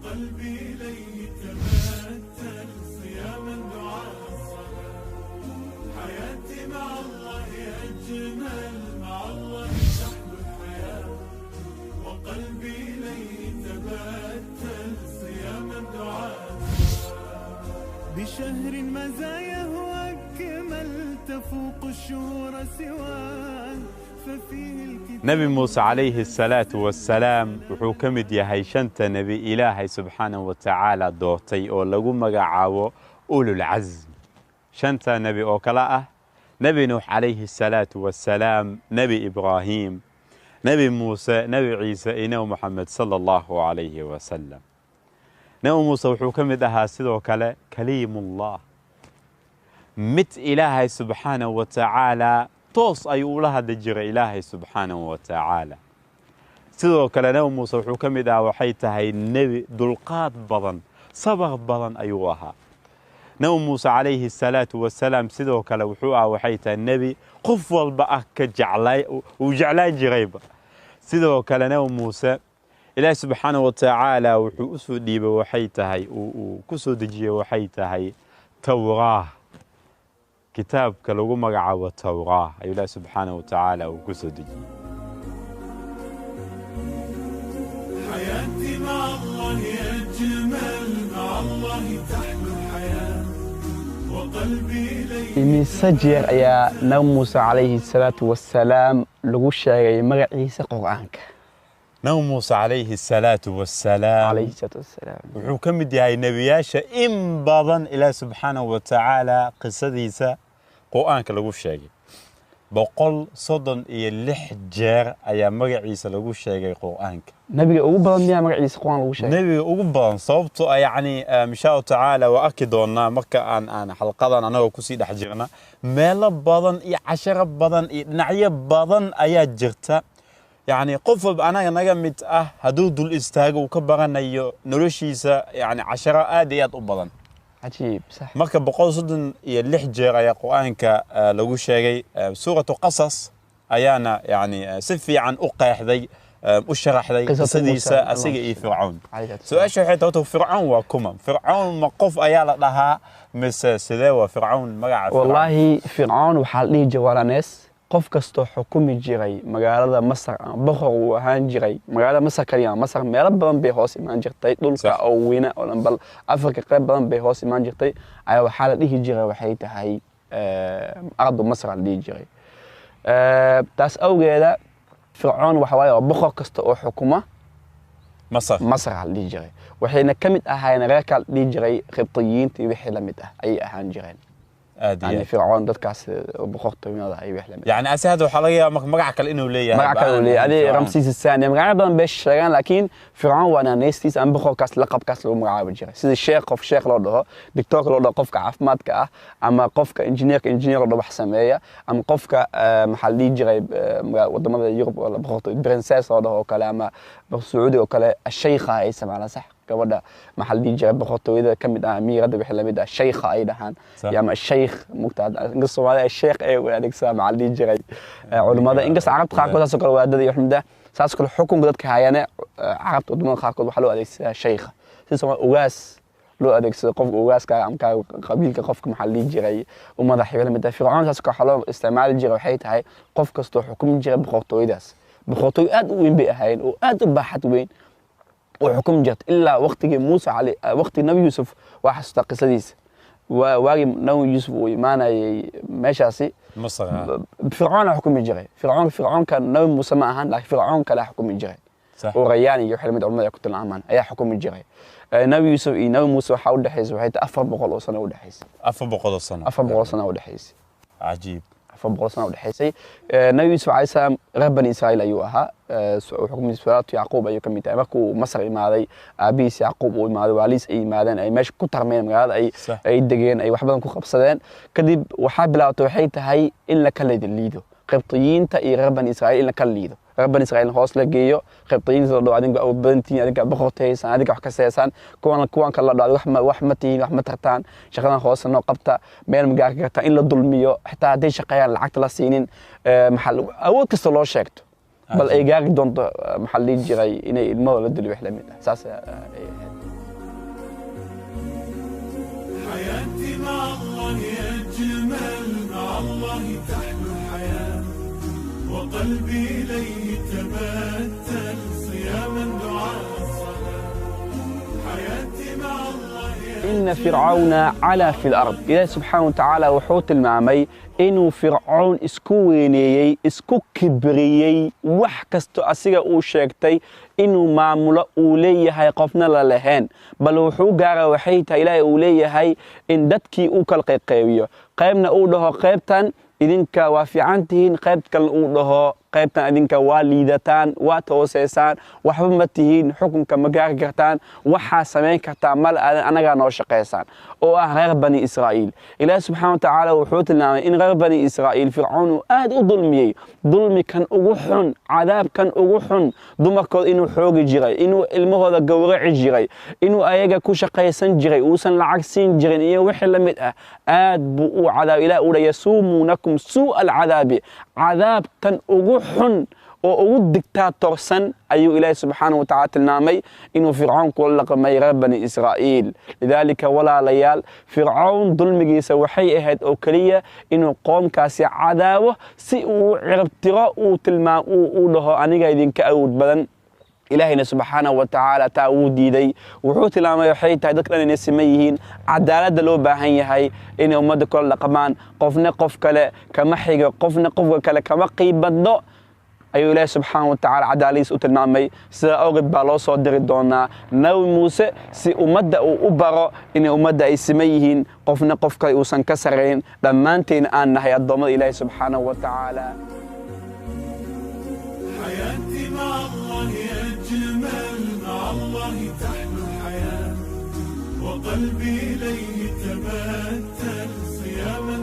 قلبي إليه تبتل صياما دعاء الصلاة حياتي مع الله أجمل مع الله تحلو الحياة وقلبي إليه تبتل صياما دعاء الصلاة بشهر مزاياه أكمل تفوق الشهور سواه نبي موسى عليه الصلاة والسلام وحو كمد yahay shanta nabi ilaahay subhanahu wa ta'ala doortay oo lagu magacaabo ulul azm shanta nabi oo kala ah nabi nuh alayhi salatu wassalam nabi ibrahim nabi musa nabi isa iyo muhammad sallallahu alayhi wa sallam nabi musa wuxuu kamid ahaa sidoo kale kaliimullah mit ilaahay subhanahu wa ta'ala toos ay ula hadli jiray ilaahay subhanahu wa ta'ala sidoo kale nabi muuse wuxuu kamid ahaa waxay tahay nabi dulqaad badan sabar badan ayuu ahaa nabi muuse alayhi salatu wassalam sidoo kale wuxuu ahaa waxay tahay nabi qof walba ah ka jeclay uu jeclaan jirayba sidoo kale nabi muuse ilaahay subhanahu wa ta'ala wuxuu u soo dhiibay waxay tahay uu ku soo dejiyay waxay tahay tawraah كتاب كلو مقعب التوراة أي الله سبحانه وتعالى وقصده حياتي مع الله أجمل مع الله تحلو الحياة وقلبي إليه من سجر يا نبي موسى عليه الصلاة والسلام لغوش مقع عيسى قرآنك نبي موسى عليه الصلاة والسلام وحكم دي نبياشا إن بضن إلى سبحانه وتعالى قصديسا قرآنك لغو شاقي بقول صدن إيا لح جير أيا مقع عيسى لغو شاقي قرآنك نبي أقبضن يا مقع عيسى قرآن لغو شاقي نبي أقبضن صوبته يعني مشاء تعالى وأكدونا مركا أنا حلقة أنا وكسيد حجرنا ميلا بضن إيا عشرة بضن إيا نعية بضن أيا جرتا يعني قفل أنا نجمت هدود الاستاج وكبرنا نرشيسا يعني عشرة آديات أبضن عجيب صح مركب بقول صدن يلح جرا يا قرآنك لو شيء سورة قصص أيانا يعني سفي عن أقيح ذي أشرح ذي قصديسا أسيء فرعون سؤال شو حيث فرعون وكم فرعون مقف أيالا لها مس سذوى فرعون مقع والله فرعون وحالي جوال ناس qof kasto xukumi jiray magaalada Masar boqor uu ahaan jiray magaalada Masar kaliya Masar meel badan bay hoos imaan jirtay dhulka oo weyn oo dhan bal Afrika qayb badan bay hoos imaan jirtay ayaa waxa la dhihi jiray waxay tahay ardu Masar la dhihi jiray taas awgeeda Fircoon waxa waaye boqor kasto oo xukuma Masar la dhihi jiray waxayna kamid ahaayeen reerka la dhihi jiray Qibtiyiinta iyo wixii la mid ah ay ahaan jireen يعني فرعون دكاس بخطة من هذا أي وحلم يعني أسهد وحلاقي مقعك إنه ليه مقعك ليه هذه رمسيس الثاني مقعنا بدن بيش شغال لكن فرعون وأنا نيستيس أم بخو كاس لقب كاس لو مقعب الجري سيد الشيخ قف شيخ لوده دكتور لوده قف كعفمات كأ أما قف كإنجينير لوده بحسمية أما قف كمحلي جري وضمن يوروب ولا بخطة برنسيس لوده كلامه بالسعودي وكلا الشيخة اسم على صح كودا محل جري بخطة وإذا كم أمير هذا بحلم ده الشيخة أيضا هان يعني الشيخ مقتاد قصة هذا الشيخ أيوة يعني سام محل جري علماء هذا إنقص عربت خاكو تسكر وهذا يحمد ده ساسكر الحكم قدرت كهاينة عربت ضمن خاكو وحلو هذا الشيخ سيسمى أواس لو هذا قف أواس كعم كقبيل كقف محل جري وما ذا حيل من ده فرعون ساسكر حلو استعمال الجري وحيت هاي قف كستو حكم جري بخطة ويداس بخطة أد وين بيهاين وأد بحث وين وحكم جت إلا وقت موسى عليه وقت النبي يوسف وحسط قصديس وواجي نبي يوسف ويمانا ماشي مصر فرعون حكم الجري فرعون كان نبي موسى معهن لكن فرعون كان حكم الجري صح ورياني يحلم العلماء يقتل الأمان أي حكم الجري نبي يوسف نبي موسى حاول دحيس وحيت أفر بقول سنة ودحيس أفر بقول سنة أفر بقول سنة ودحيس عجيب 400 sano u dhaxaysay nabi yuusuf calayhi salaam reer bani israa'iil ayuu ahaa xukumiisa salaatu yacquub ayuu ka mid tahay markuu masar imaaday aabihiis yacquub uu imaaday waaliis ay yimaadeen ay meesha ku tarmeen magaalada ay degeen ay wax badan ku qabsadeen kadib waxaa bilaabatay waxay tahay in la kala liido qibtiyiinta iyo reer bani israa'iil in la kala liido reer bani israa'iil hoos la geeyo qibtiyiinta la dhaho adinka awood badantihiin adinka boqortaysan adinka wax ka seesaan kuwan kale la dhaho wax ma tihiin wax ma tartaan shaqadan hoose noo qabta meel magaarka kartaa in la dulmiyo xitaa hadday shaqeeyaan lacagta la siinin awood kasta loo sheegto bal ay gaari doonto maxaa la dhihi jiray inay ilmahooda la dilo wax la mid ah saas ay ahayd حياتي مع الله أجمل مع الله تحلو الحياة وقلبي إليه تبتل صياما دعاء الصلاة حياتي مع الله إن فرعون علا في الأرض إلهي سبحانه وتعالى وحوت المعمي إنه فرعون اسكو وينيي اسكو كبريي وحكستو أسيغا أو شاكتي إنه معمولة أوليه هاي قفنا للهان بل وحو قارا وحيتا إلهي أوليه هاي إن دادكي أوكال قيبيو قيبنا أوله قيبتان idinka waa fiican tihiin qayb kale uu dhaho qaybtan idinka waa liidataan waa tooseysaan waxba ma tihiin xukunka ma gaari kartaan waxaa samayn kartaa mal anaga noo shaqeysaan oo ah reer bani israa'iil ilaahay subxaanahu wa tacaala wuxuu tilmaamay in reer bani israa'iil fircoon uu aad u dulmiyey dulmi kan ugu xun cadaab kan ugu xun dumarkooda inuu xoogi jiray inuu ilmahooda gowraci jiray inuu ayaga ku shaqaysan jiray uusan lacag siin jirin iyo wixii la mid ah aad buu u cadaab ilaah u leeyahay suumuunakum suu alcadaabi cadaabtan ugu xun oo ugu dictatorsan ayuu ilaahay subxaanahu wa tacaala tilmaamay inuu fircoon kula laqmay reer bani israa'iil lidaalika walaalayaal fircoon dulmigiisa waxay ahayd oo keliya inuu qoomkaasi cadaabo si uu ciribtiro uu dhaho aniga idinka awood badan ilaahayna subxaanahu wa tacaala taa uu diiday wuxuu tilmaamay waxay tahay dadkan inay siman yihiin cadaaladda loo baahan yahay inay ummadda kula dhaqmaan qofna qof kale kama xigo qofna qofka kale kama qiibadno ayuu ilaahay subxaanahu wa tacaala cadaaladiisa u tilmaamay sidaa awgeed baa loo soo diri doonaa nabi muuse si ummadda uu u baro inay ummadda ay siman yihiin qofna qof kale uusan ka sarrayn dhammaanteena aan nahay addoommada ilaahay subxaanahu wa tacaala حياتي مع الله أجمل مع الله تحلو الحياة وقلبي إليه تبتل صياما